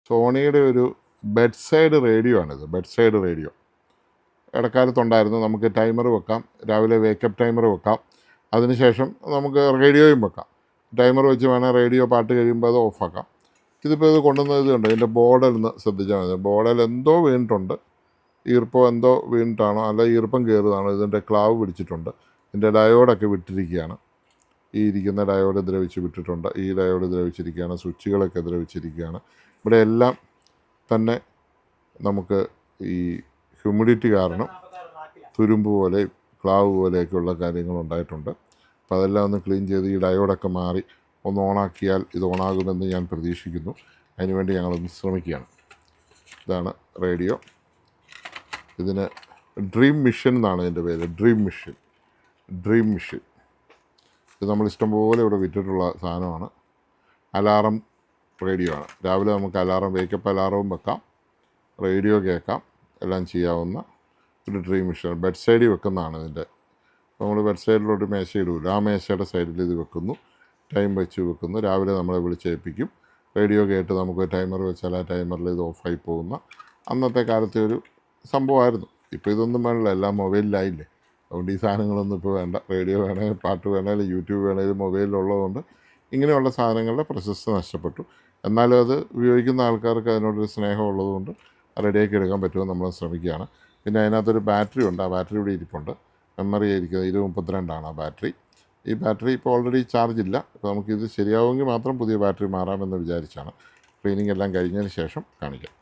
സോണിയുടെ ഒരു bed side radio ആണിത്. Bed side radio ഇടക്കാലത്തുണ്ടായിരുന്നു. നമുക്ക് ടൈമർ വെക്കാം, രാവിലെ വേക്കപ്പ് ടൈമർ വെക്കാം, അതിനുശേഷം നമുക്ക് റേഡിയോയും വെക്കാം. ടൈമർ വെച്ച് വേണേൽ റേഡിയോ പാട്ട് കഴിയുമ്പോൾ അത് ഓഫാക്കാം. ഇതിപ്പോൾ ഇത് കൊണ്ടുവന്നത് ഇതുണ്ട്. ഇതിൻ്റെ ബോർഡിൽ നിന്ന് ശ്രദ്ധിച്ചാൽ മതി. ബോർഡിൽ എന്തോ വീണിട്ടുണ്ട്, ഈർപ്പം എന്തോ വീണിട്ടാണോ അല്ല ഈർപ്പം കയറുന്നതാണോ, ഇതിൻ്റെ ക്ലാവ് പിടിച്ചിട്ടുണ്ട്. ഇതിൻ്റെ ഡയോഡൊക്കെ വിട്ടിരിക്കുകയാണ്. ഈ ഇരിക്കുന്ന ഡയോഡ് ദ്രവിച്ച് വിട്ടിട്ടുണ്ട്, ഈ ഡയോഡ് ദ്രവിച്ചിരിക്കുകയാണ്, സ്വിച്ചുകളൊക്കെ ദ്രവിച്ചിരിക്കുകയാണ്. ഇവിടെ എല്ലാം തന്നെ നമുക്ക് ഈ ഹ്യൂമിഡിറ്റി കാരണം തുരുമ്പ് പോലെയും ക്ലാവ് പോലെയൊക്കെയുള്ള കാര്യങ്ങളുണ്ടായിട്ടുണ്ട്. അപ്പോൾ അതെല്ലാം ഒന്ന് ക്ലീൻ ചെയ്ത് ഈ ഡയോഡൊക്കെ മാറി ഒന്ന് ഓണാക്കിയാൽ ഇത് ഓണാകുമെന്ന് ഞാൻ പ്രതീക്ഷിക്കുന്നു. അതിനുവേണ്ടി ഞങ്ങളൊന്ന് ശ്രമിക്കുകയാണ്. ഇതാണ് റേഡിയോ. ഇതിന് ഡ്രീം മിഷൻ എന്നാണ് ഇതിൻ്റെ പേര്. Dream mission. ഇത് നമ്മൾ ഇഷ്ടംപോലെ ഇവിടെ വിറ്റിട്ടുള്ള സാധനമാണ്. അലാറം റേഡിയോ ആണ്. രാവിലെ നമുക്ക് അലാറം, വേക്കപ്പ് അലാറവും വെക്കാം, റേഡിയോ കേൾക്കാം, എല്ലാം ചെയ്യാവുന്ന ഒരു ഡ്രീം മിഷൻ. ബെഡ് സൈഡിൽ വെക്കുന്നതാണ് ഇതിൻ്റെ. നമ്മൾ ബെഡ് സൈഡിലോട്ട് മേശ ഇടൂല, ആ മേശയുടെ സൈഡിൽ ഇത് വെക്കുന്നു, ടൈം വെച്ച് വെക്കുന്നു. രാവിലെ നമ്മളെ വിളിച്ചേൽപ്പിക്കും. റേഡിയോ കേട്ട് നമുക്ക് ടൈമർ വെച്ചാൽ ആ ടൈമറിൽ ഇത് ഓഫായി പോകുന്ന അന്നത്തെ കാലത്തെ ഒരു സംഭവമായിരുന്നു. ഇപ്പോൾ ഇതൊന്നും വേണമല്ലോ, എല്ലാം മൊബൈലിലായില്ലേ. അതുകൊണ്ട് ഈ സാധനങ്ങളൊന്നും ഇപ്പോൾ വേണ്ട. റേഡിയോ വേണേൽ, പാട്ട് വേണേൽ, യൂട്യൂബ് വേണേൽ മൊബൈലിലുള്ളതുകൊണ്ട് ഇങ്ങനെയുള്ള സാധനങ്ങളുടെ പ്രശസ്തി നഷ്ടപ്പെട്ടു. എന്നാലും അത് ഉപയോഗിക്കുന്ന ആൾക്കാർക്ക് അതിനോടൊരു സ്നേഹം ഉള്ളതുകൊണ്ട് റെഡിയാക്കി എടുക്കാൻ പറ്റുമെന്ന് നമ്മൾ ശ്രമിക്കുകയാണ്. പിന്നെ അതിനകത്തൊരു ബാറ്ററി ഉണ്ട്. ആ ബാറ്ററി ഇവിടെ ഇരിപ്പുണ്ട്. മെമ്മറി ആയിരിക്കുന്നത് 2032 ആ ബാറ്ററി. ഈ ബാറ്ററി ഇപ്പോൾ ഓൾറെഡി ചാർജ് ഇല്ല. അപ്പോൾ നമുക്കിത് ശരിയാവുമെങ്കിൽ മാത്രം പുതിയ ബാറ്ററി മാറാമെന്ന് വിചാരിച്ചാണ്. ക്ലീനിങ് എല്ലാം കഴിഞ്ഞതിന് ശേഷം കാണിക്കാം.